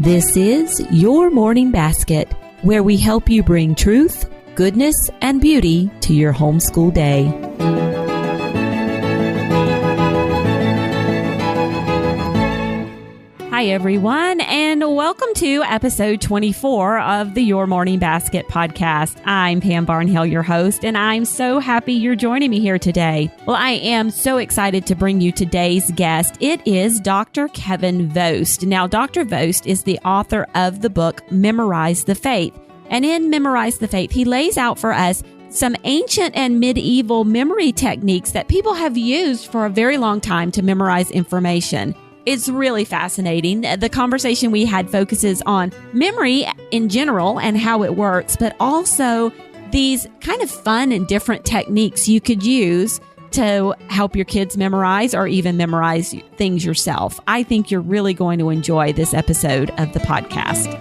This is Your Morning Basket, where we help you bring truth, goodness, and beauty to your homeschool day. Hi, everyone, and welcome to episode 24 of the Your Morning Basket podcast. I'm Pam Barnhill, your host, and I'm so happy you're joining me here today. Well, I am so excited to bring you today's guest. It is Dr. Kevin Vost. Now, Dr. Vost is the author of the book Memorize the Faith. And in Memorize the Faith, he lays out for us some ancient and medieval memory techniques that people have used for a very long time to memorize information. It's really fascinating. The conversation we had focuses on memory in general and how it works, but also these kind of fun and different techniques you could use to help your kids memorize or even memorize things yourself. I think you're really going to enjoy this episode of the podcast.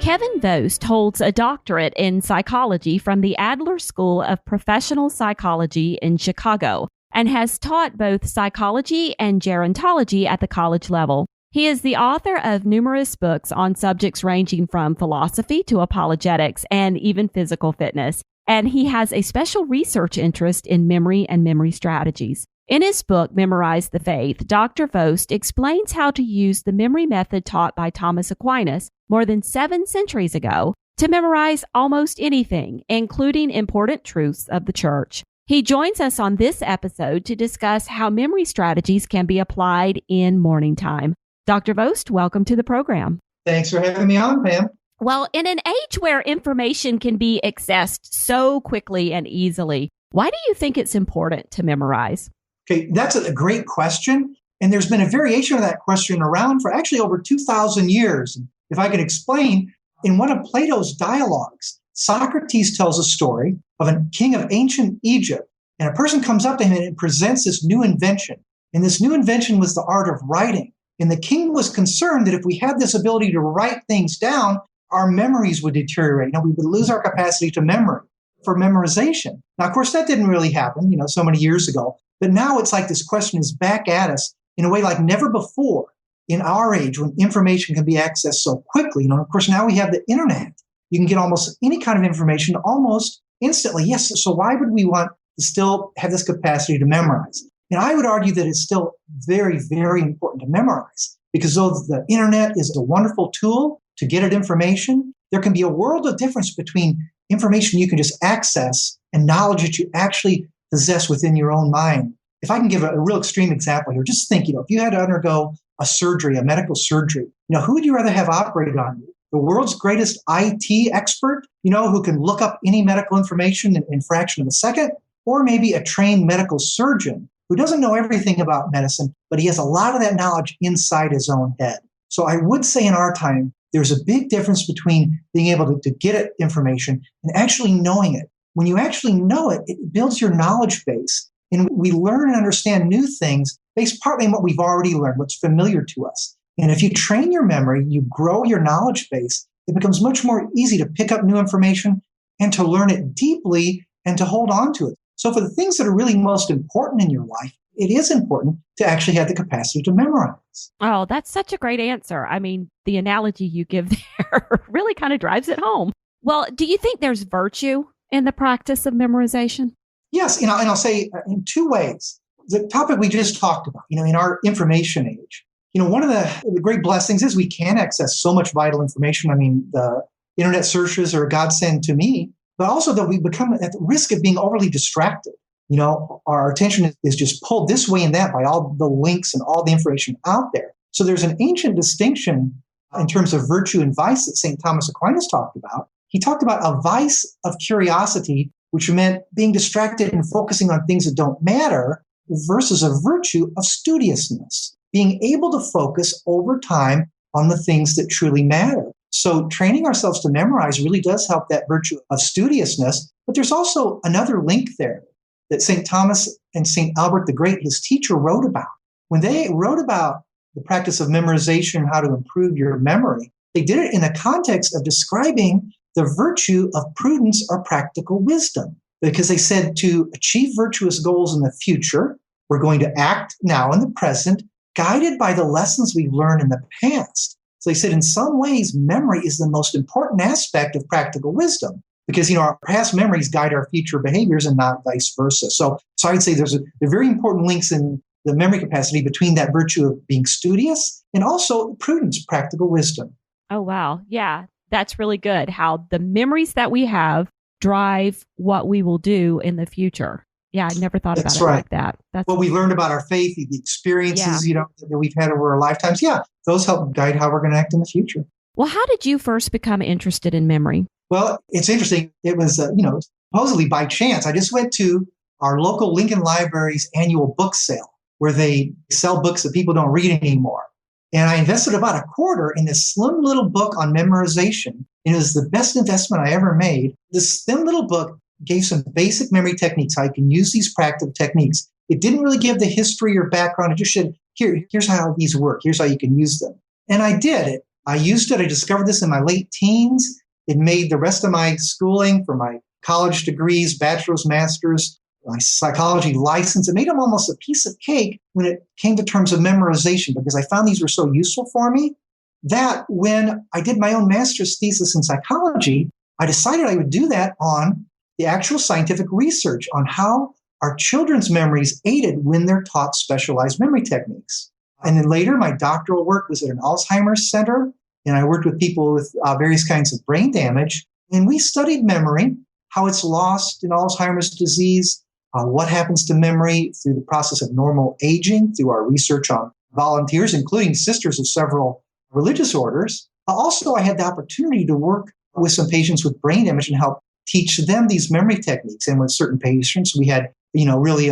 Kevin Vost holds a doctorate in psychology from the Adler School of Professional Psychology in Chicago and has taught both psychology and gerontology at the college level. He is the author of numerous books on subjects ranging from philosophy to apologetics and even physical fitness, and he has a special research interest in memory and memory strategies. In his book, Memorize the Faith, Dr. Vost explains how to use the memory method taught by Thomas Aquinas more than 7 centuries ago to memorize almost anything, including important truths of the church. He joins us on this episode to discuss how memory strategies can be applied in morning time. Dr. Vost, welcome to the program. Thanks for having me on, Pam. Well, in an age where information can be accessed so quickly and easily, why do you think it's important to memorize? Okay, that's a great question. And there's been a variation of that question around for actually over 2,000 years. If I could explain, in one of Plato's dialogues, Socrates tells a story of a king of ancient Egypt. And a person comes up to him and presents this new invention. And this new invention was the art of writing. And the king was concerned that if we had this ability to write things down, our memories would deteriorate. We would lose our capacity to memory for memorization. Now, of course, that didn't really happen, so many years ago. But now it's like this question is back at us in a way like never before in our age when information can be accessed so quickly. Of course, now we have the internet. You can get almost any kind of information almost instantly. Yes, so why would we want to still have this capacity to memorize? And I would argue that it's still very, very important to memorize because though the internet is a wonderful tool to get at information, there can be a world of difference between information you can just access and knowledge that you actually possess within your own mind. If I can give a real extreme example here, just think, if you had to undergo a surgery, a medical surgery, who would you rather have operated on you? The world's greatest IT expert, who can look up any medical information in a fraction of a second, or maybe a trained medical surgeon who doesn't know everything about medicine, but he has a lot of that knowledge inside his own head. So I would say in our time, there's a big difference between being able to get at information and actually knowing it. When you actually know it, it builds your knowledge base. And we learn and understand new things based partly on what we've already learned, what's familiar to us. And if you train your memory, you grow your knowledge base, it becomes much more easy to pick up new information and to learn it deeply and to hold on to it. So for the things that are really most important in your life, it is important to actually have the capacity to memorize. Oh, that's such a great answer. I mean, the analogy you give there really kind of drives it home. Well, do you think there's virtue in the practice of memorization? Yes, and I'll say in 2 ways. The topic we just talked about, in our information age, one of the great blessings is we can access so much vital information. I mean, the internet searches are a godsend to me, but also that we become at the risk of being overly distracted. Our attention is just pulled this way and that by all the links and all the information out there. So there's an ancient distinction in terms of virtue and vice that St. Thomas Aquinas talked about. He talked about a vice of curiosity, which meant being distracted and focusing on things that don't matter, versus a virtue of studiousness, being able to focus over time on the things that truly matter. So training ourselves to memorize really does help that virtue of studiousness. But there's also another link there that St. Thomas and St. Albert the Great, his teacher, wrote about. When they wrote about the practice of memorization, how to improve your memory, they did it in the context of describing the virtue of prudence or practical wisdom, because they said to achieve virtuous goals in the future, We're going to act now in the present, guided by the lessons we've learned in the past. So he said, in some ways, memory is the most important aspect of practical wisdom because, our past memories guide our future behaviors and not vice versa. So I'd say there are very important links in the memory capacity between that virtue of being studious and also prudence, practical wisdom. Oh, wow. Yeah, that's really good. How the memories that we have drive what we will do in the future. Yeah, I never thought about it like that. That's what we learned about our faith, the experiences, that we've had over our lifetimes. Yeah, those help guide how we're going to act in the future. Well, how did you first become interested in memory? Well, it's interesting. It was, supposedly by chance. I just went to our local Lincoln Library's annual book sale where they sell books that people don't read anymore. And I invested about a quarter in this slim little book on memorization. And it was the best investment I ever made. This thin little book gave some basic memory techniques, how you can use these practical techniques. It didn't really give the history or background. It just said, here's how these work. Here's how you can use them. And I did it. I used it. I discovered this in my late teens. It made the rest of my schooling for my college degrees, bachelor's, master's, my psychology license. It made them almost a piece of cake when it came to terms of memorization because I found these were so useful for me that when I did my own master's thesis in psychology, I decided I would do that on the actual scientific research on how our children's memories aided when they're taught specialized memory techniques. And then later, my doctoral work was at an Alzheimer's center, and I worked with people with various kinds of brain damage. And we studied memory, how it's lost in Alzheimer's disease, what happens to memory through the process of normal aging, through our research on volunteers, including sisters of several religious orders. Also, I had the opportunity to work with some patients with brain damage and help teach them these memory techniques. And with certain patients, we had, really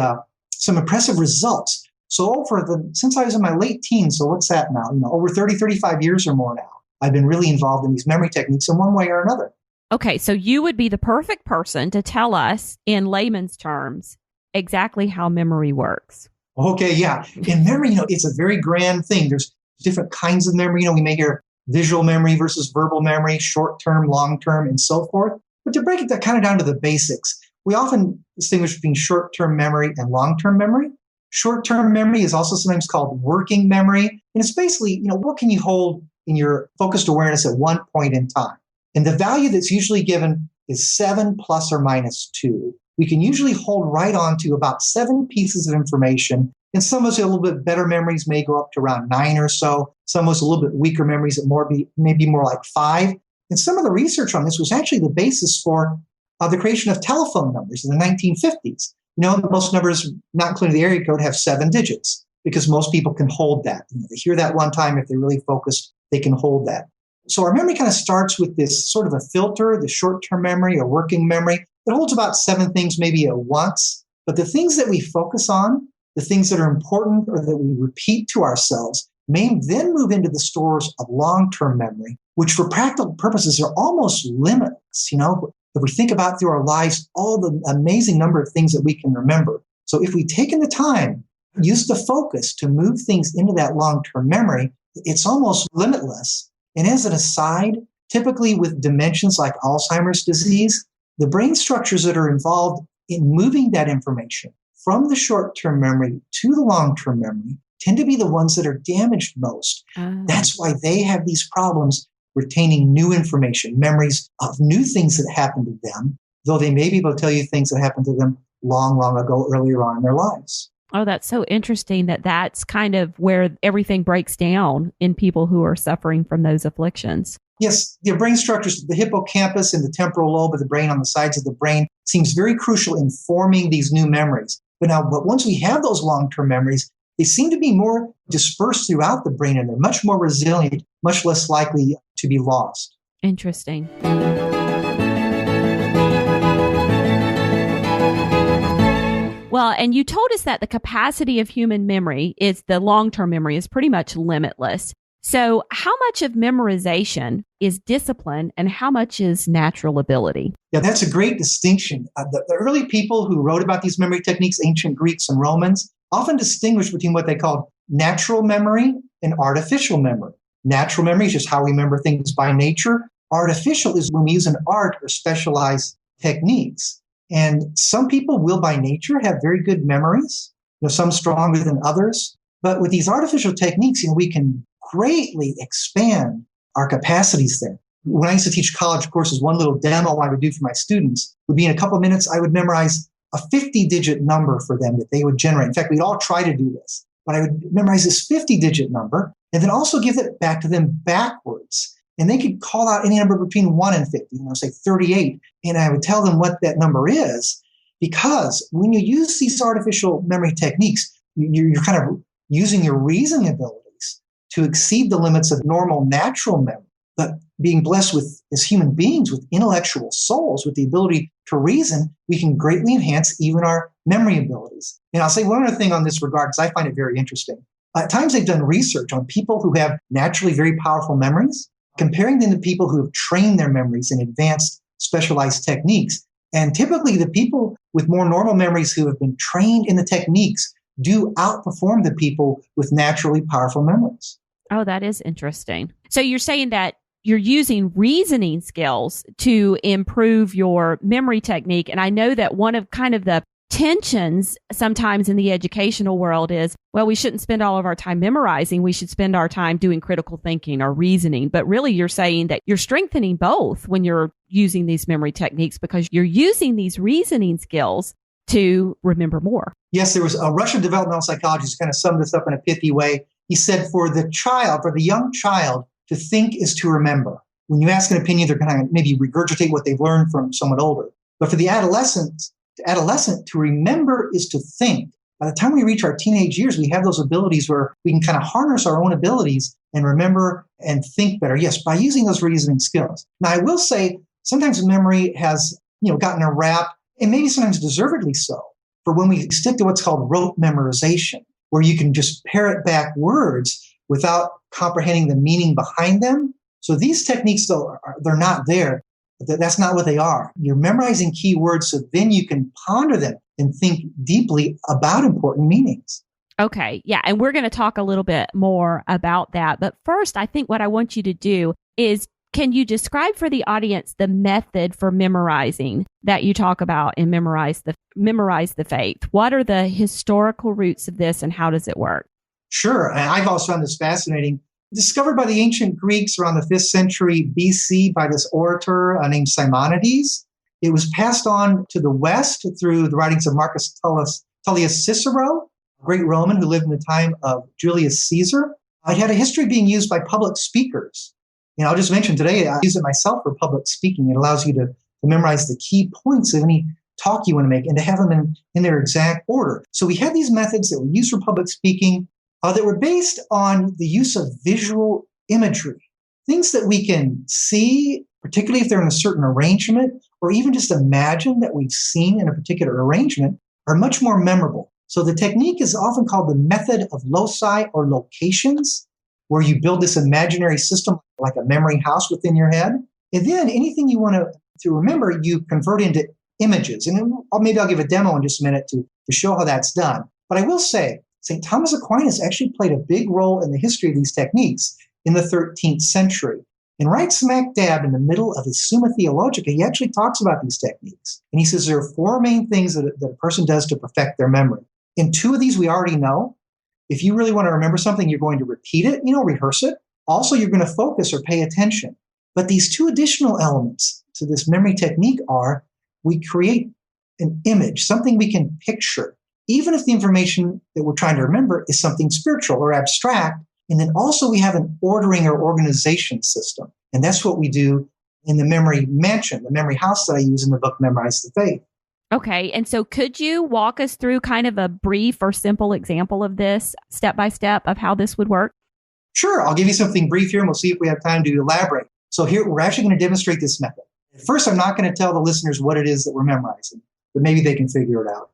some impressive results. So since I was in my late teens, so what's that now? Over 30, 35 years or more now, I've been really involved in these memory techniques in one way or another. Okay, so you would be the perfect person to tell us in layman's terms exactly how memory works. Okay, yeah. In memory, it's a very grand thing. There's different kinds of memory. We may hear visual memory versus verbal memory, short-term, long-term, and so forth. But to break it kind of down to the basics, we often distinguish between short-term memory and long-term memory. Short-term memory is also sometimes called working memory. And it's basically, what can you hold in your focused awareness at one point in time? And the value that's usually given is 7 plus or minus 2. We can usually hold right on to about 7 pieces of information. And some of us with a little bit better memories may go up to around 9 or so. Some of us a little bit weaker memories that maybe more like 5. And some of the research on this was actually the basis for the creation of telephone numbers in the 1950s. Most numbers, not including the area code, have 7 digits because most people can hold that. They hear that one time. If they're really focused, they can hold that. So our memory kind of starts with this sort of a filter, the short-term memory or working memory. It holds about 7 things maybe at once. But the things that we focus on, the things that are important or that we repeat to ourselves, may then move into the stores of long-term memory, which for practical purposes are almost limitless. If we think about through our lives, all the amazing number of things that we can remember. So if we take in the time, use the focus to move things into that long-term memory, it's almost limitless. And as an aside, typically with dimensions like Alzheimer's disease, the brain structures that are involved in moving that information from the short-term memory to the long-term memory tend to be the ones that are damaged most. That's why they have these problems retaining new information, memories of new things that happened to them, though they may be able to tell you things that happened to them long, long ago, earlier on in their lives. Oh, that's so interesting that's kind of where everything breaks down in people who are suffering from those afflictions. Yes, the brain structures, the hippocampus and the temporal lobe of the brain on the sides of the brain seems very crucial in forming these new memories. But once we have those long-term memories, they seem to be more dispersed throughout the brain and they're much more resilient, much less likely to be lost. Interesting. Well, and you told us that the capacity of human memory the long-term memory is pretty much limitless. So how much of memorization is discipline and how much is natural ability? Yeah, that's a great distinction. The early people who wrote about these memory techniques, ancient Greeks and Romans, often distinguished between what they called natural memory and artificial memory. Natural memory is just how we remember things by nature. Artificial is when we use an art or specialized techniques. And some people will by nature have very good memories. some stronger than others. But with these artificial techniques, we can greatly expand our capacities there. When I used to teach college courses, one little demo I would do for my students would be in a couple of minutes, I would memorize a 50-digit number for them that they would generate. In fact, we'd all try to do this, but I would memorize this 50-digit number and then also give it back to them backwards. And they could call out any number between 1 and 50, say 38. And I would tell them what that number is, because when you use these artificial memory techniques, you're kind of using your reasoning abilities to exceed the limits of normal natural memory. But being blessed with, as human beings, with intellectual souls, with the ability to reason, we can greatly enhance even our memory abilities. And I'll say one other thing on this regard, because I find it very interesting. At times they've done research on people who have naturally very powerful memories, comparing them to people who have trained their memories in advanced specialized techniques. And typically the people with more normal memories who have been trained in the techniques do outperform the people with naturally powerful memories. Oh, that is interesting. So you're saying that you're using reasoning skills to improve your memory technique. And I know that one of kind of the tensions sometimes in the educational world is, well, we shouldn't spend all of our time memorizing. We should spend our time doing critical thinking or reasoning. But really, you're saying that you're strengthening both when you're using these memory techniques, because you're using these reasoning skills to remember more. Yes, there was a Russian developmental psychologist who kind of summed this up in a pithy way. He said, for the young child, to think is to remember. When you ask an opinion, they're going to maybe regurgitate what they've learned from someone older. But for the adolescent, to remember is to think. By the time we reach our teenage years, we have those abilities where we can kind of harness our own abilities and remember and think better. Yes, by using those reasoning skills. Now, I will say sometimes memory has, gotten a rap, and maybe sometimes deservedly so, for when we stick to what's called rote memorization, where you can just parrot back words without comprehending the meaning behind them. So these techniques, though, they're not there. That's not what they are. You're memorizing key words so then you can ponder them and think deeply about important meanings. Okay. Yeah. And we're going to talk a little bit more about that. But first, I think what I want you to do is, can you describe for the audience the method for memorizing that you talk about in Memorize the Faith? What are the historical roots of this and how does it work? Sure. And I've also found this fascinating. Discovered by the ancient Greeks around the 5th century BC by this orator named Simonides. It was passed on to the West through the writings of Marcus Tullius Cicero, a great Roman who lived in the time of Julius Caesar. It had a history of being used by public speakers. And I'll just mention today, I use it myself for public speaking. It allows you to memorize the key points of any talk you want to make and to have them in their exact order. So we had these methods that were used for public speaking that were based on the use of visual imagery, things that we can see, particularly if they're in a certain arrangement, or even just imagine that we've seen in a particular arrangement, are much more memorable. So the technique is often called the Method of Loci or locations, where you build this imaginary system like a memory house within your head. And then anything you want to remember, you convert into images. And maybe I'll give a demo in just a minute to show how that's done. But I will say, St. Thomas Aquinas actually played a big role in the history of these techniques in the 13th century. And right smack dab in the middle of his Summa Theologica, he actually talks about these techniques. And he says there are 4 main things that a person does to perfect their memory. And 2 of these we already know. If you really want to remember something, you're going to repeat it, rehearse it. Also, you're going to focus or pay attention. But these 2 additional elements to this memory technique are, we create an image, something we can picture, even if the information that we're trying to remember is something spiritual or abstract. And then also we have an ordering or organization system. And that's what we do in the memory mansion, the memory house that I use in the book, Memorize the Faith. Okay. And so could you walk us through kind of a brief or simple example of this, step by step, of how this would work? Sure. I'll give you something brief here and we'll see if we have time to elaborate. So here, we're actually going to demonstrate this method. At first, I'm not going to tell the listeners what it is that we're memorizing, but maybe they can figure it out.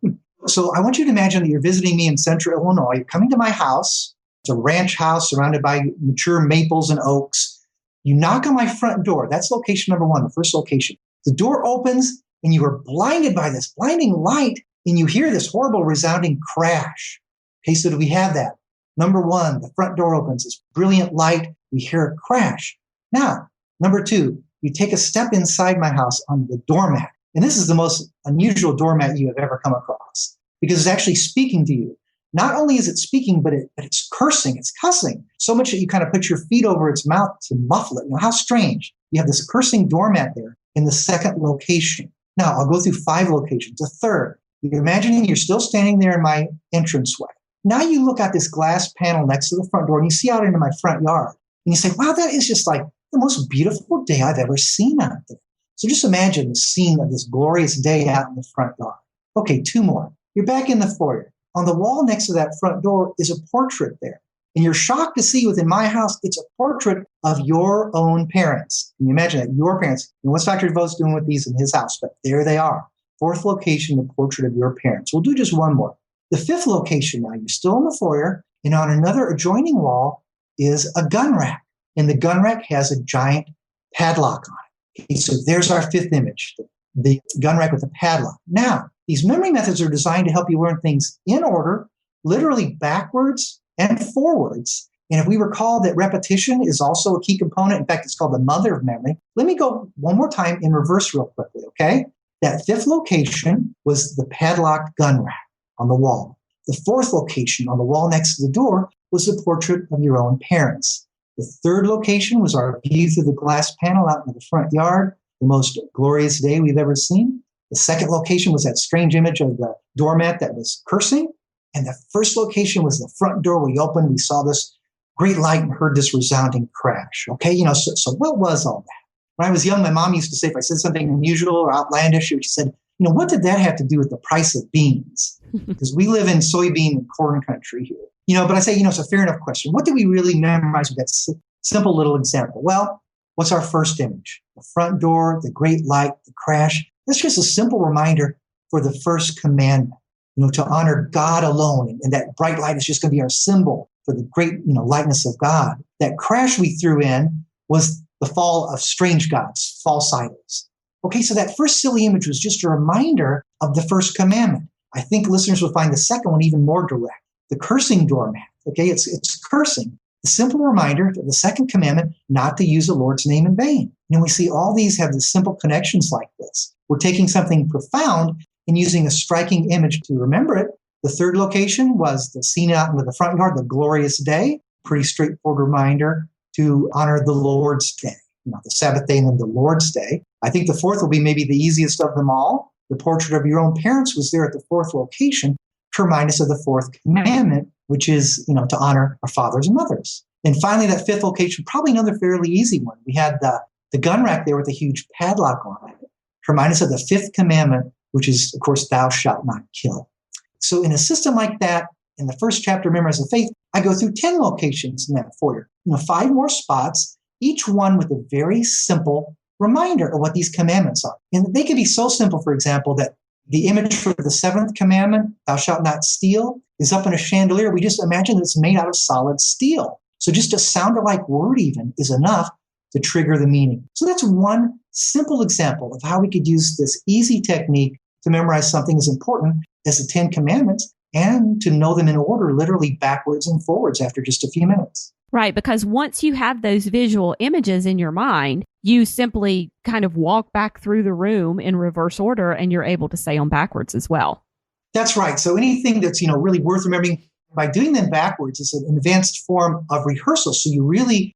So I want you to imagine that you're visiting me in central Illinois. You're coming to my house. It's a ranch house surrounded by mature maples and oaks. You knock on my front door. That's location number 1, the first location. The door opens and you are blinded by this blinding light and you hear this horrible resounding crash. Okay, so do we have that? Number 1, the front door opens, this brilliant light. We hear a crash. Now, number 2, you take a step inside my house on the doormat. And this is the most unusual doormat you have ever come across because it's actually speaking to you. not only is it speaking, but it's cursing, it's cussing, so much that you kind of put your feet over its mouth to muffle it. How strange. You have this cursing doormat there in the second location. Now, I'll go through 5 locations. A third, you're imagining you're still standing there in my entranceway. Now you look at this glass panel next to the front door and you see out into my front yard. And you say, wow, that is just like the most beautiful day I've ever seen out there. So just imagine the scene of this glorious day out in the front yard. Okay, 2 more. You're back in the foyer. On the wall next to that front door is a portrait there. And you're shocked to see within my house, it's a portrait of your own parents. Can you imagine that? Your parents. And what's Dr. Vost doing with these in his house? But there they are. 4th location, the portrait of your parents. We'll do just 1 more. The 5th location now, you're still in the foyer, and on another adjoining wall is a gun rack. And the gun rack has a giant padlock on it. Okay, so there's our 5th image, the gun rack with the padlock. Now, these memory methods are designed to help you learn things in order, literally backwards and forwards. And if we recall that repetition is also a key component, in fact, it's called the mother of memory. Let me go one more time in reverse real quickly, okay? That 5th location was the padlocked gun rack on the wall. The 4th location on the wall next to the door was the portrait of your own parents. The 3rd location was our view through the glass panel out in the front yard, the most glorious day we've ever seen. The 2nd location was that strange image of the doormat that was cursing. And the 1st location was the front door we opened. We saw this great light and heard this resounding crash. Okay, so what was all that? When I was young, my mom used to say if I said something unusual or outlandish, she said, what did that have to do with the price of beans? Because we live in soybean and corn country here. But I say, it's a fair enough question. What do we really memorize with that simple little example? Well, what's our first image? The front door, the great light, the crash. That's just a simple reminder for the first commandment, to honor God alone. And that bright light is just going to be our symbol for the great, lightness of God. That crash we threw in was the fall of strange gods, false idols. Okay, so that first silly image was just a reminder of the first commandment. I think listeners will find the second one even more direct. The cursing doormat, okay, it's cursing. The simple reminder of the second commandment, not to use the Lord's name in vain. And we see all these have the simple connections like this. We're taking something profound and using a striking image to remember it. The 3rd location was the scene out in the front yard, the glorious day. Pretty straightforward reminder to honor the Lord's day, the Sabbath day and then the Lord's day. I think the 4th will be maybe the easiest of them all. The portrait of your own parents was there at the 4th location to remind us of the 4th commandment, which is, to honor our fathers and mothers. And finally, that 5th location, probably another fairly easy one. We had the gun rack there with a huge padlock on it to remind us of the 5th commandment, which is, of course, thou shalt not kill. So in a system like that, in the first chapter, Memorization of Faith, I go through 10 locations in that foyer, 5 more spots, each one with a very simple reminder of what these commandments are. And they can be so simple, for example, that the image for the 7th commandment, thou shalt not steal, is up in a chandelier. We just imagine that it's made out of solid steel. So just a sound-alike word even is enough to trigger the meaning. So that's one simple example of how we could use this easy technique to memorize something as important as the 10 commandments and to know them in order, literally backwards and forwards after just a few minutes. Right, because once you have those visual images in your mind, you simply kind of walk back through the room in reverse order and you're able to say them backwards as well. That's right. So anything that's, really worth remembering by doing them backwards is an advanced form of rehearsal. So you really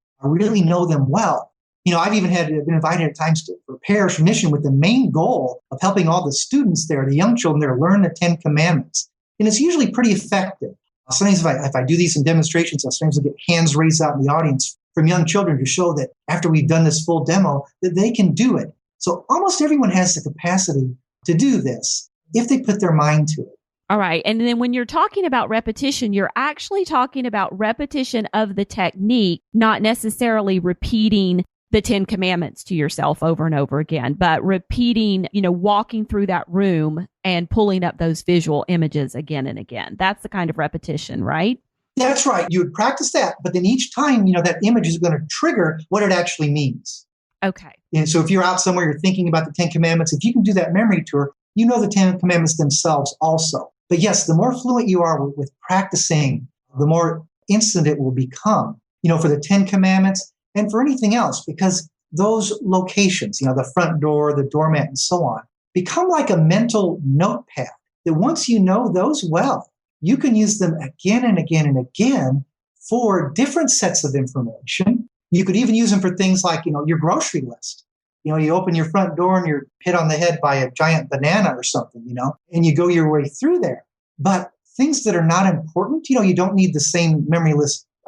know them well. I've even been invited at times to prepare for mission with the main goal of helping all the students there, the young children there, learn the 10 commandments. And it's usually pretty effective. Sometimes if I do these in demonstrations, sometimes I get hands raised out in the audience from young children to show that after we've done this full demo, that they can do it. So almost everyone has the capacity to do this if they put their mind to it. All right. And then when you're talking about repetition, you're actually talking about repetition of the technique, not necessarily repeating the 10 commandments to yourself over and over again, but repeating, walking through that room and pulling up those visual images again and again. That's the kind of repetition, right? That's right. You would practice that, but then each time, that image is going to trigger what it actually means. Okay. And so if you're out somewhere, you're thinking about the 10 commandments, if you can do that memory tour, the 10 commandments themselves also. But yes, the more fluent you are with practicing, the more instant it will become, for the 10 commandments and for anything else, because those locations, the front door, the doormat, and so on, become like a mental notepad that once you know those well, you can use them again and again and again for different sets of information. You could even use them for things like, your grocery list. You open your front door and you're hit on the head by a giant banana or something, and you go your way through there. But things that are not important, you don't need the same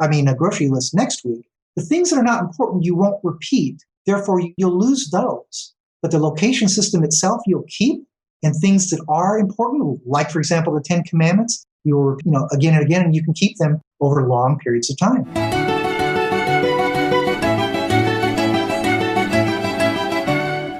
a grocery list next week. The things that are not important, you won't repeat. Therefore, you'll lose those. But the location system itself, you'll keep. And things that are important, like, for example, the 10 Commandments, you'll, again and again, and you can keep them over long periods of time.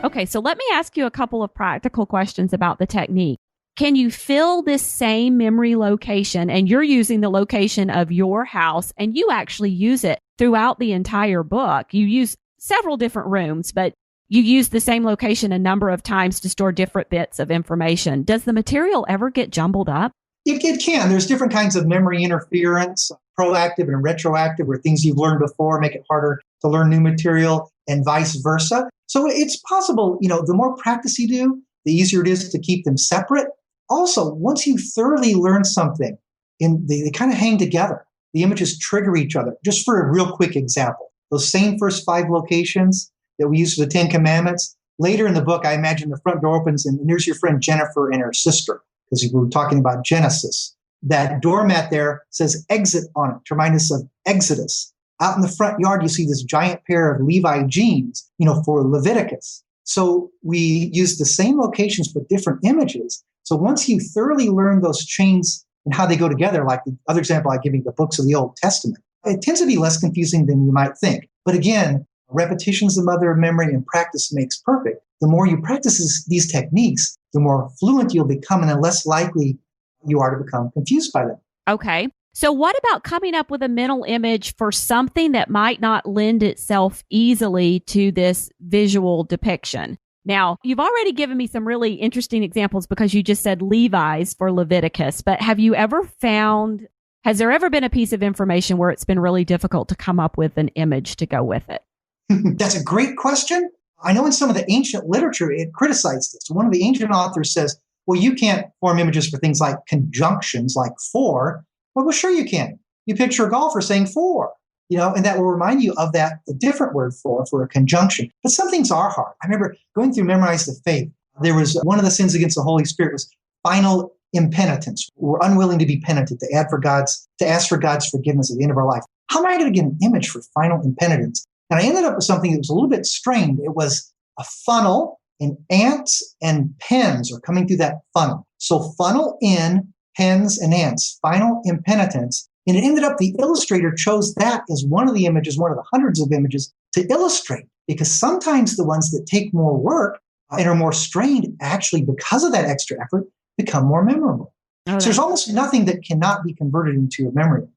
Okay, so let me ask you a couple of practical questions about the technique. Can you fill this same memory location, and you're using the location of your house, and you actually use it throughout the entire book? You use several different rooms, but you use the same location a number of times to store different bits of information. Does the material ever get jumbled up? It can. There's different kinds of memory interference, proactive and retroactive, where things you've learned before make it harder to learn new material, and vice versa. So it's possible, the more practice you do, the easier it is to keep them separate. Also, once you thoroughly learn something, they kind of hang together. The images trigger each other. Just for a real quick example, those same first 5 locations that we use for the 10 Commandments, later in the book, I imagine the front door opens and there's your friend Jennifer and her sister, because we were talking about Genesis. That doormat there says exit on it to remind us of Exodus. Out in the front yard, you see this giant pair of Levi jeans, for Leviticus. So we use the same locations but different images. So once you thoroughly learn those chains and how they go together, like the other example I give you, the books of the Old Testament, it tends to be less confusing than you might think. But again, repetition is the mother of memory, and practice makes perfect. The more you practice these techniques, the more fluent you'll become, and the less likely you are to become confused by them. Okay. So what about coming up with a mental image for something that might not lend itself easily to this visual depiction? Now, you've already given me some really interesting examples because you just said Levi's for Leviticus, but has there ever been a piece of information where it's been really difficult to come up with an image to go with it? That's a great question. I know in some of the ancient literature, it criticized this. One of the ancient authors says, well, you can't form images for things like conjunctions, like for. Well, sure you can. You picture a golfer saying for, and that will remind you of the different word for a conjunction. But some things are hard. I remember going through Memorize the Faith. There was one of the sins against the Holy Spirit was final impenitence. We're unwilling to be penitent, to ask for God's forgiveness at the end of our life. How am I going to get an image for final impenitence? And I ended up with something that was a little bit strained. It was a funnel, and ants and pens are coming through that funnel. So funnel in, pens and ants, final impenitence. And it ended up the illustrator chose that as one of the images, one of the hundreds of images to illustrate, because sometimes the ones that take more work and are more strained actually, because of that extra effort, become more memorable. So there's almost nothing that cannot be converted into a memory.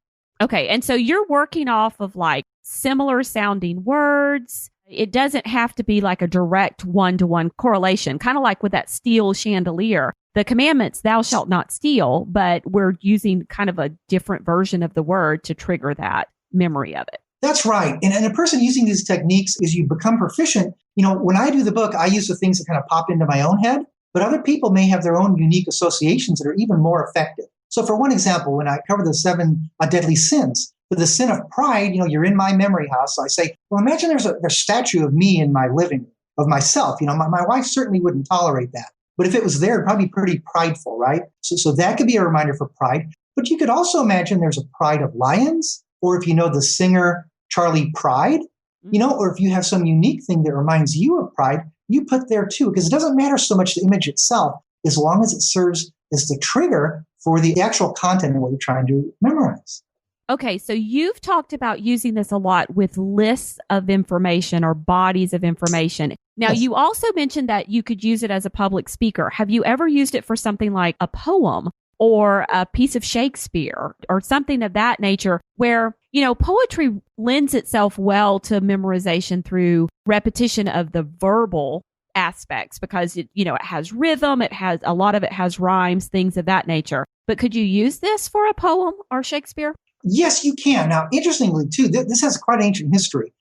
Okay. And so you're working off of like similar sounding words. It doesn't have to be like a direct one-to-one correlation, kind of like with that steel chandelier. The commandments, thou shalt not steal, but we're using kind of a different version of the word to trigger that memory of it. That's right. And a person using these techniques, as you become proficient, when I do the book, I use the things that kind of pop into my own head, but other people may have their own unique associations that are even more effective. So for one example, when I cover the 7 deadly sins, for the sin of pride, you're in my memory house. So I say, well, imagine there's a statue of me in my living room, of myself. My wife certainly wouldn't tolerate that. But if it was there, it'd probably be pretty prideful, right? So that could be a reminder for pride. But you could also imagine there's a pride of lions, or if you know the singer Charlie Pride, or if you have some unique thing that reminds you of pride, you put there too, because it doesn't matter so much the image itself, as long as it serves as the trigger for the actual content of what you're trying to memorize. Okay, so you've talked about using this a lot with lists of information or bodies of information. Now, Yes. You also mentioned that you could use it as a public speaker. Have you ever used it for something like a poem or a piece of Shakespeare or something of that nature where, poetry lends itself well to memorization through repetition of the verbal aspects because it has rhythm, a lot of it has rhymes, things of that nature. But could you use this for a poem or Shakespeare? Yes, you can. Now, interestingly, too, this has quite ancient history.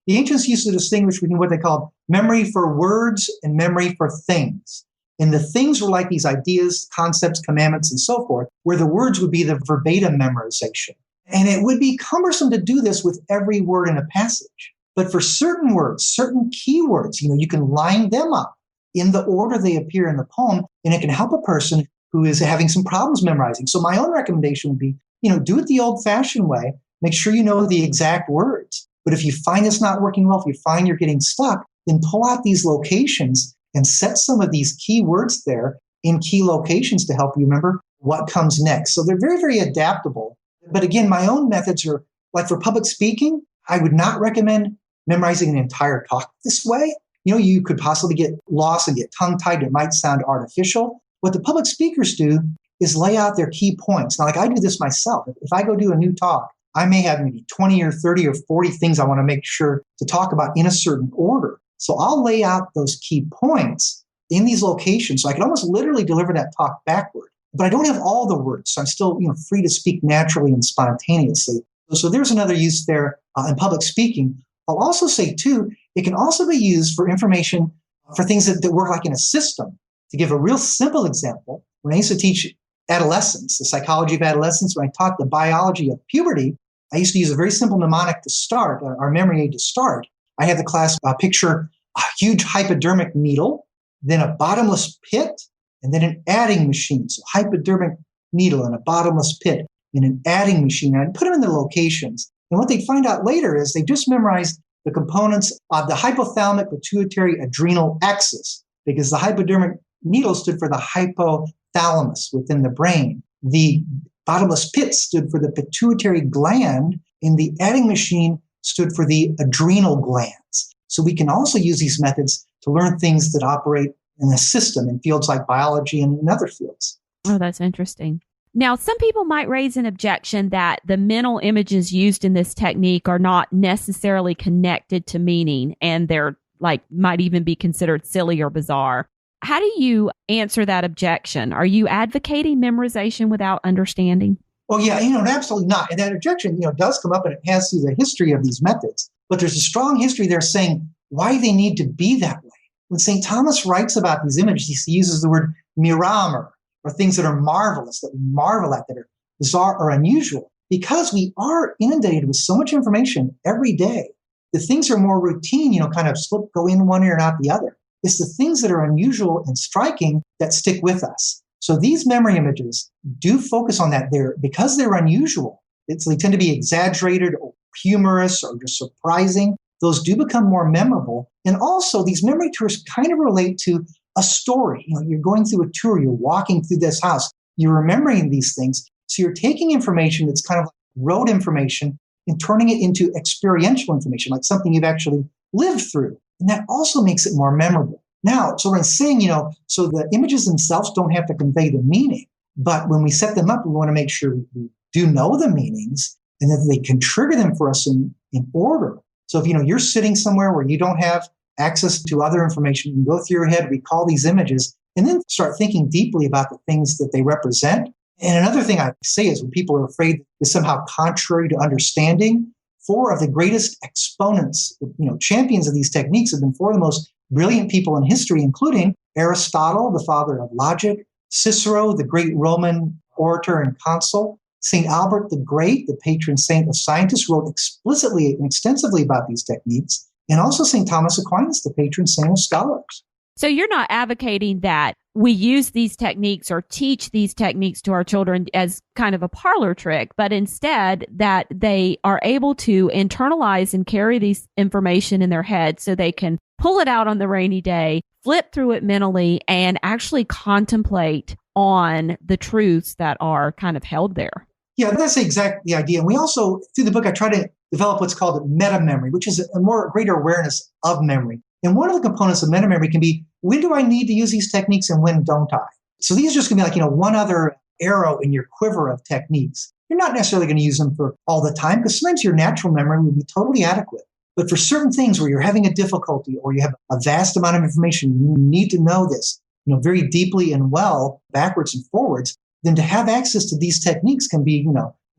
The ancients used to distinguish between what they called memory for words and memory for things. And the things were like these ideas, concepts, commandments, and so forth, where the words would be the verbatim memorization. And it would be cumbersome to do this with every word in a passage. But for certain words, certain keywords, you can line them up in the order they appear in the poem, and it can help a person who is having some problems memorizing. So my own recommendation would be, do it the old-fashioned way. Make sure you know the exact words. But if you find it's not working well, if you find you're getting stuck, then pull out these locations and set some of these key words there in key locations to help you remember what comes next. So they're very, very adaptable. But again, my own methods are, like for public speaking, I would not recommend memorizing an entire talk this way. You could possibly get lost and get tongue-tied. It might sound artificial. What the public speakers do is lay out their key points. Now, like I do this myself. If I go do a new talk, I may have maybe 20 or 30 or 40 things I want to make sure to talk about in a certain order. So I'll lay out those key points in these locations so I can almost literally deliver that talk backward. But I don't have all the words, so I'm still free to speak naturally and spontaneously. So there's another use there in public speaking. I'll also say, too, it can also be used for information for things that work like in a system. To give a real simple example, when I used to teach adolescence, the psychology of adolescence, when I taught the biology of puberty, I used to use a very simple mnemonic to start, our memory aid to start. I had the class picture a huge hypodermic needle, then a bottomless pit, and then an adding machine. So hypodermic needle and a bottomless pit and an adding machine. And I'd put them in the locations. And what they'd find out later is they just memorized the components of the hypothalamic pituitary adrenal axis, because the hypodermic needle stood for the hypothalamus within the brain. The bottomless pit stood for the pituitary gland, and the adding machine stood for the adrenal glands. So we can also use these methods to learn things that operate in a system in fields like biology and in other fields. Oh, that's interesting. Now, some people might raise an objection that the mental images used in this technique are not necessarily connected to meaning, and they're might even be considered silly or bizarre. How do you answer that objection? Are you advocating memorization without understanding? Well, yeah, absolutely not. And that objection, does come up, and it has through the history of these methods. But there's a strong history there saying why they need to be that way. When St. Thomas writes about these images, he uses the word miramer, or things that are marvelous, that we marvel at, that are bizarre or unusual. Because we are inundated with so much information every day, the things are more routine, kind of go in one ear and out the other. It's the things that are unusual and striking that stick with us. So these memory images do focus on that. Because they're unusual, they tend to be exaggerated or humorous or just surprising. Those do become more memorable. And also, these memory tours kind of relate to a story. You're going through a tour, you're walking through this house, you're remembering these things. So you're taking information that's kind of like rote information and turning it into experiential information, like something you've actually lived through. And that also makes it more memorable. Now, so what I'm saying, so the images themselves don't have to convey the meaning. But when we set them up, we want to make sure we do know the meanings and that they can trigger them for us in order. So if you're sitting somewhere where you don't have access to other information, you can go through your head, recall these images, and then start thinking deeply about the things that they represent. And another thing I say is when people are afraid is somehow contrary to understanding, four of the greatest exponents, champions of these techniques have been four of the most brilliant people in history, including Aristotle, the father of logic, Cicero, the great Roman orator and consul, St. Albert the Great, the patron saint of scientists, wrote explicitly and extensively about these techniques, and also St. Thomas Aquinas, the patron saint of scholars. So you're not advocating that we use these techniques or teach these techniques to our children as kind of a parlor trick, but instead that they are able to internalize and carry these information in their head so they can pull it out on the rainy day, flip through it mentally, and actually contemplate on the truths that are kind of held there. Yeah, that's exactly the idea. And we also, through the book, I try to develop what's called meta memory, which is a more greater awareness of memory. And one of the components of meta memory can be, when do I need to use these techniques and when don't I? So these are just going to be like, one other arrow in your quiver of techniques. You're not necessarily going to use them for all the time, because sometimes your natural memory will be totally adequate. But for certain things where you're having a difficulty or you have a vast amount of information, you need to know this, very deeply and well, backwards and forwards, then to have access to these techniques can be,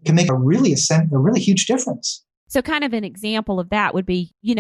can make a really huge difference. So kind of an example of that would be, you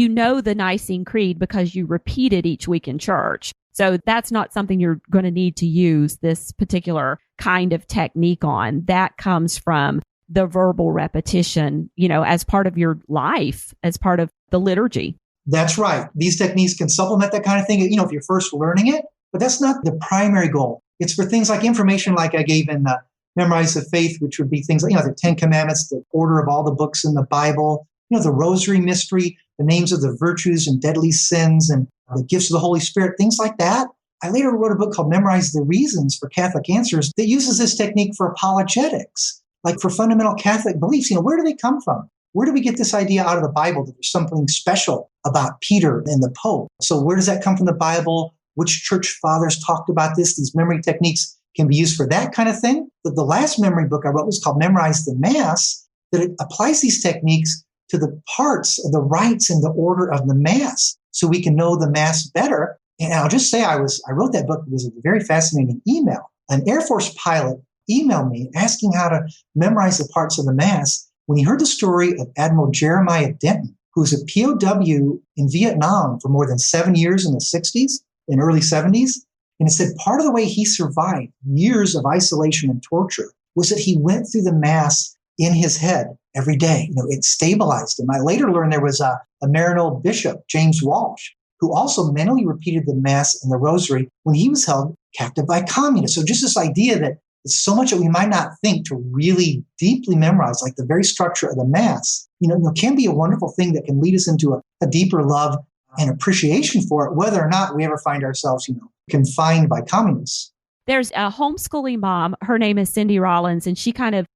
know the Nicene Creed because you repeat it each week in church. So that's not something you're going to need to use this particular kind of technique on. That comes from the verbal repetition, as part of your life, as part of the liturgy. That's right. These techniques can supplement that kind of thing, if you're first learning it, but that's not the primary goal. It's for things like information like I gave in Memorize the Faith, which would be things like, the 10 Commandments, the order of all the books in the Bible, the Rosary mystery, the names of the virtues and deadly sins and the gifts of the Holy Spirit, things like that. I later wrote a book called Memorize the Reasons for Catholic Answers that uses this technique for apologetics, like for fundamental Catholic beliefs. Where do they come from? Where do we get this idea out of the Bible that there's something special about Peter and the Pope? So where does that come from the Bible? Which church fathers talked about this? These memory techniques can be used for that kind of thing. But the last memory book I wrote was called Memorize the Mass, that it applies these techniques to the parts of the rites and the order of the Mass so we can know the Mass better. And I'll just say I wrote that book because of a very fascinating email. An Air Force pilot emailed me asking how to memorize the parts of the Mass when he heard the story of Admiral Jeremiah Denton, who was a POW in Vietnam for more than 7 years in the 60s and early 70s. And it said part of the way he survived years of isolation and torture was that he went through the Mass in his head every day. It stabilized him. I later learned there was a Maryknoll bishop, James Walsh, who also mentally repeated the Mass and the Rosary when he was held captive by communists. So just this idea that there's so much that we might not think to really deeply memorize, like the very structure of the Mass, can be a wonderful thing that can lead us into a deeper love and appreciation for it, whether or not we ever find ourselves, confined by communists. There's a homeschooling mom. Her name is Cindy Rollins, and she kind of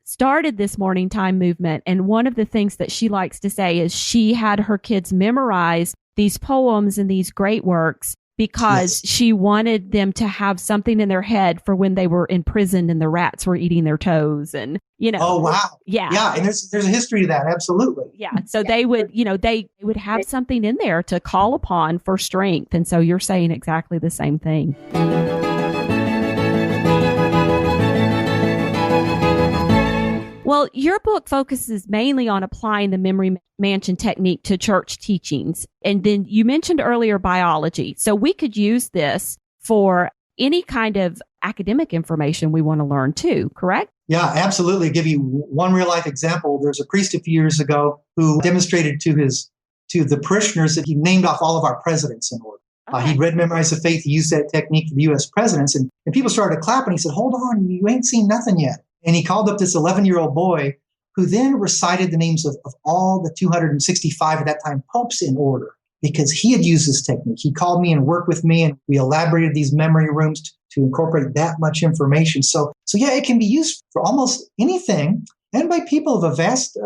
started this morning time movement. And one of the things that she likes to say is she had her kids memorize these poems and these great works because she wanted them to have something in their head for when they were imprisoned and the rats were eating their toes. And, Oh, wow. Yeah. Yeah. And there's a history to that. Absolutely. Yeah. So they would, they would have something in there to call upon for strength. And so you're saying exactly the same thing. Well, your book focuses mainly on applying the memory mansion technique to church teachings. And then you mentioned earlier biology. So we could use this for any kind of academic information we want to learn too, correct? Yeah, absolutely. I'll give you one real life example. There's a priest a few years ago who demonstrated to the parishioners that he named off all of our presidents in order. Okay. He read Memorize the Faith. He used that technique for the U.S. presidents. And people started to clap, and he said, hold on, you ain't seen nothing yet. And he called up this 11-year-old boy who then recited the names of all the 265 at that time popes in order because he had used this technique. He called me and worked with me, and we elaborated these memory rooms to incorporate that much information. So yeah, it can be used for almost anything and by people of a vast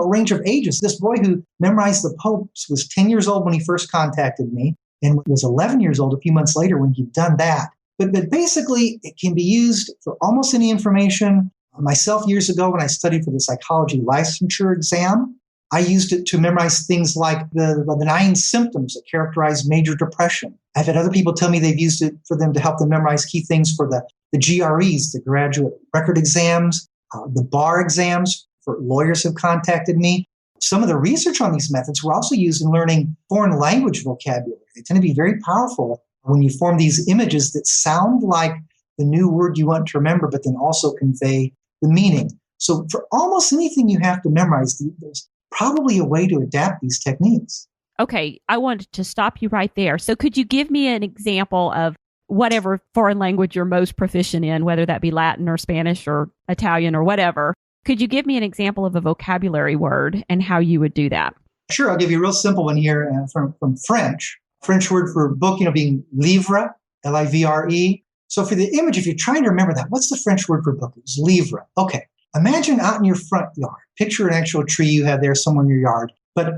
range of ages. This boy who memorized the popes was 10 years old when he first contacted me and was 11 years old a few months later when he'd done that. But basically, it can be used for almost any information. Myself, years ago, when I studied for the psychology licensure exam, I used it to memorize things like the 9 symptoms that characterize major depression. I've had other people tell me they've used it for them to help them memorize key things for the GREs, the graduate record exams, the bar exams. For lawyers have contacted me. Some of the research on these methods were also used in learning foreign language vocabulary. They tend to be very powerful when you form these images that sound like the new word you want to remember, but then also convey the meaning. So for almost anything you have to memorize, there's probably a way to adapt these techniques. Okay, I wanted to stop you right there. So could you give me an example of whatever foreign language you're most proficient in, whether that be Latin or Spanish or Italian or whatever? Could you give me an example of a vocabulary word and how you would do that? Sure, I'll give you a real simple one here from French. French word for book, being livre, Livre. So for the image, if you're trying to remember that, what's the French word for book? It's livre. Okay. Imagine out in your front yard. Picture an actual tree you have there somewhere in your yard. But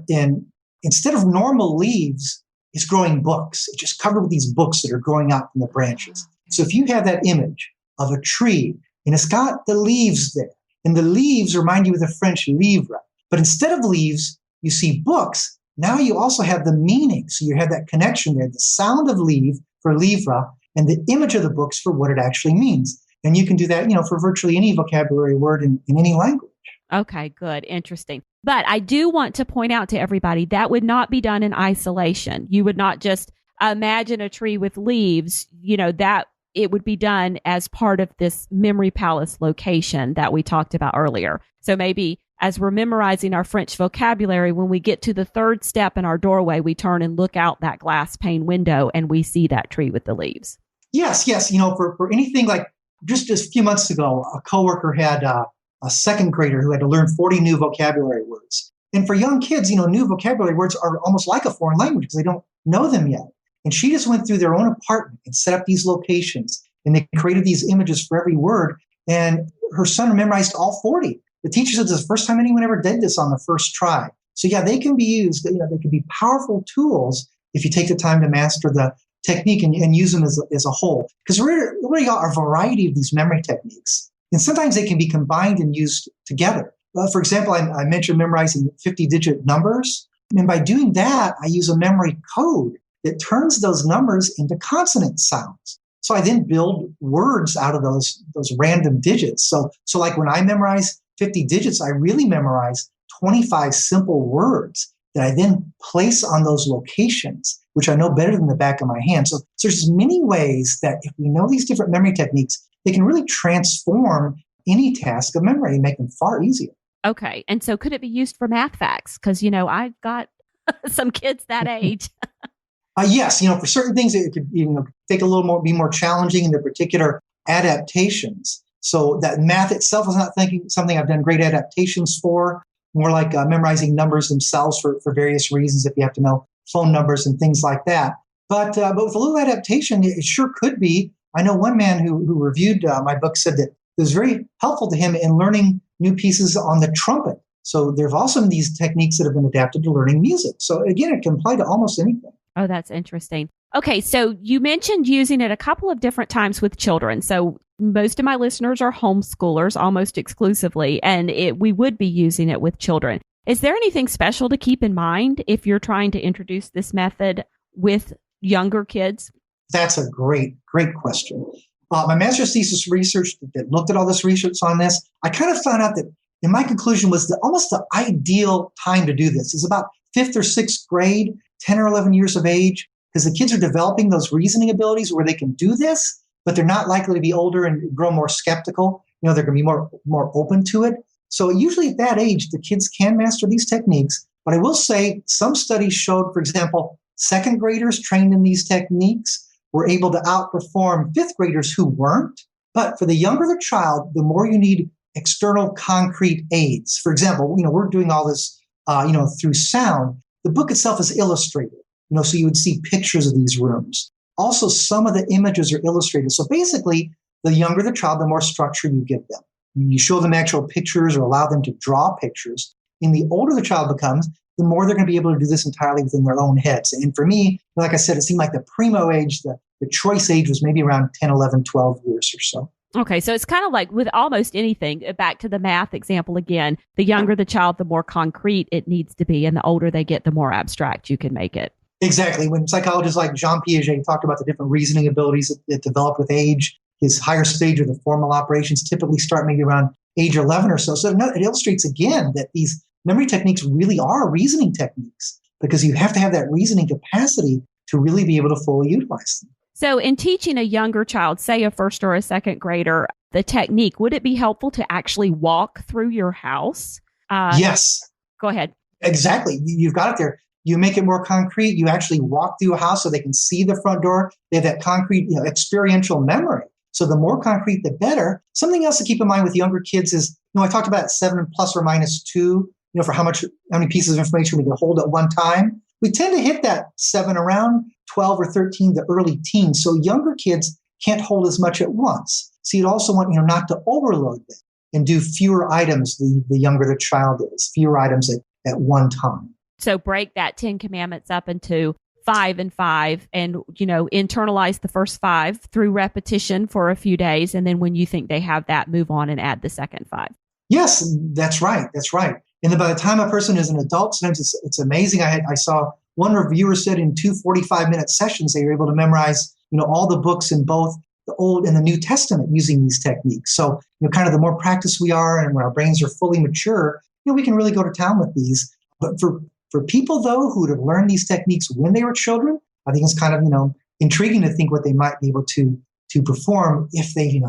instead of normal leaves, it's growing books. It's just covered with these books that are growing out from the branches. So if you have that image of a tree and it's got the leaves there, and the leaves remind you of the French livre, but instead of leaves, you see books. Now you also have the meaning. So you have that connection there, the sound of leave for livre, and the image of the books for what it actually means. And you can do that, for virtually any vocabulary word in any language. Okay, good. Interesting. But I do want to point out to everybody that would not be done in isolation. You would not just imagine a tree with leaves, that it would be done as part of this memory palace location that we talked about earlier. So maybe as we're memorizing our French vocabulary, when we get to the third step in our doorway, we turn and look out that glass pane window and we see that tree with the leaves. Yes. For anything like just a few months ago, a coworker had a second grader who had to learn 40 new vocabulary words. And for young kids, new vocabulary words are almost like a foreign language because they don't know them yet. And she just went through their own apartment and set up these locations. And they created these images for every word. And her son memorized all 40. The teacher said this is the first time anyone ever did this on the first try. So yeah, they can be used. They can be powerful tools if you take the time to master the technique and use them as a whole. Because we're really got a variety of these memory techniques. And sometimes they can be combined and used together. For example, I mentioned memorizing 50-digit numbers. And by doing that, I use a memory code that turns those numbers into consonant sounds. So I then build words out of those random digits. So like when I memorize 50 digits, I really memorize 25 simple words that I then place on those locations, which I know better than the back of my hand. So there's many ways that if we know these different memory techniques, they can really transform any task of memory and make them far easier. Okay. And so could it be used for math facts? Because, I've got some kids that age. Yes. For certain things, it could take a little more, be more challenging in their particular adaptations. So that math itself is not something I've done great adaptations for, more like memorizing numbers themselves for various reasons if you have to know phone numbers and things like that. But with a little adaptation, it sure could be. I know one man who reviewed my book said that it was very helpful to him in learning new pieces on the trumpet. So there have also been these techniques that have been adapted to learning music. So again, it can apply to almost anything. Oh, that's interesting. Okay, so you mentioned using it a couple of different times with children. So most of my listeners are homeschoolers almost exclusively, and we would be using it with children. Is there anything special to keep in mind if you're trying to introduce this method with younger kids? That's a great question. My master's thesis research that looked at all this research on this, I kind of found out that, and my conclusion was that almost the ideal time to do this is about 5th or 6th grade, 10 or 11 years of age, because the kids are developing those reasoning abilities where they can do this, but they're not likely to be older and grow more skeptical. They're going to be more open to it. So usually at that age, the kids can master these techniques. But I will say some studies showed, for example, 2nd graders trained in these techniques were able to outperform 5th graders who weren't. But for the younger the child, the more you need external concrete aids. For example, we're doing all this, through sound. The book itself is illustrated, so you would see pictures of these rooms. Also, some of the images are illustrated. So basically, the younger the child, the more structure you give them. You show them actual pictures or allow them to draw pictures. And the older the child becomes, the more they're going to be able to do this entirely within their own heads. And for me, like I said, it seemed like the primo age, the choice age was maybe around 10, 11, 12 years or so. Okay, so it's kind of like with almost anything, back to the math example again, the younger the child, the more concrete it needs to be. And the older they get, the more abstract you can make it. Exactly. When psychologists like Jean Piaget talked about the different reasoning abilities that develop with age, his higher stage of the formal operations typically start maybe around age 11 or so. So it illustrates again that these memory techniques really are reasoning techniques because you have to have that reasoning capacity to really be able to fully utilize them. So in teaching a younger child, say a 1st or a 2nd grader, the technique, would it be helpful to actually walk through your house? Yes. Go ahead. Exactly. You've got it there. You make it more concrete. You actually walk through a house so they can see the front door. They have that concrete, experiential memory. So the more concrete, the better. Something else to keep in mind with younger kids is, I talked about 7 plus or minus 2, for how many pieces of information we can hold at one time. We tend to hit that 7 around 12 or 13, the early teens. So younger kids can't hold as much at once. So you'd also want, not to overload them and do fewer items the younger the child is, fewer items at one time. So break that 10 commandments up into 5 and 5 and, internalize the first 5 through repetition for a few days. And then when you think they have that, move on and add the second 5. Yes, that's right. That's right. And then by the time a person is an adult, sometimes it's amazing. I saw one reviewer said in 2 45-minute sessions, they were able to memorize, all the books in both the Old and the New Testament using these techniques. So, kind of the more practice we are and when our brains are fully mature, we can really go to town with these. But for people, though, who would have learned these techniques when they were children, I think it's kind of, intriguing to think what they might be able to perform if they,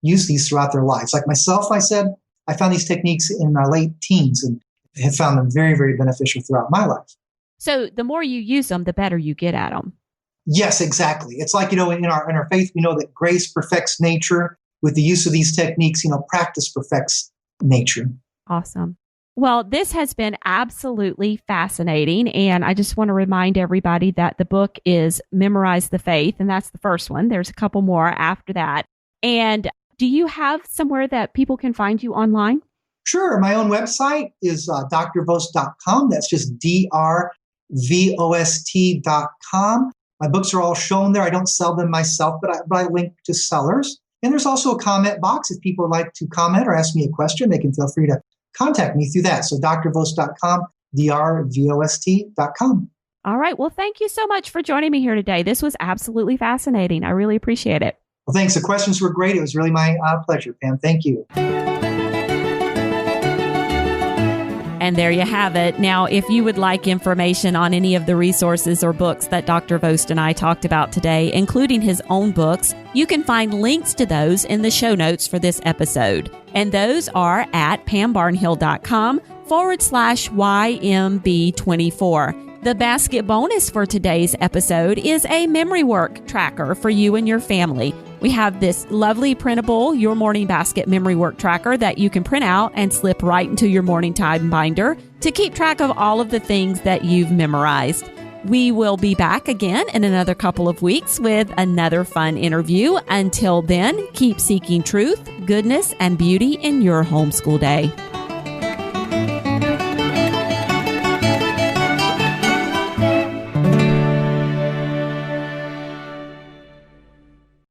use these throughout their lives. Like myself, I said, I found these techniques in my late teens and have found them very, very beneficial throughout my life. So the more you use them, the better you get at them. Yes, exactly. It's like, in our faith, we know that grace perfects nature. With the use of these techniques, practice perfects nature. Awesome. Well, this has been absolutely fascinating. And I just want to remind everybody that the book is Memorize the Faith. And that's the first one. There's a couple more after that. And do you have somewhere that people can find you online? Sure. My own website is drvost.com. That's just drvost.com. My books are all shown there. I don't sell them myself, but I link to sellers. And there's also a comment box. If people would like to comment or ask me a question, they can feel free to contact me through that. So drvost.com, drvost.com. All right. Well, thank you so much for joining me here today. This was absolutely fascinating. I really appreciate it. Well, thanks. The questions were great. It was really my pleasure, Pam. Thank you. And there you have it. Now, if you would like information on any of the resources or books that Dr. Vost and I talked about today, including his own books, you can find links to those in the show notes for this episode. And those are at pambarnhill.com/YMB24. The basket bonus for today's episode is a memory work tracker for you and your family. We have this lovely printable Your Morning Basket memory work tracker that you can print out and slip right into your morning time binder to keep track of all of the things that you've memorized. We will be back again in another couple of weeks with another fun interview. Until then, keep seeking truth, goodness, and beauty in your homeschool day.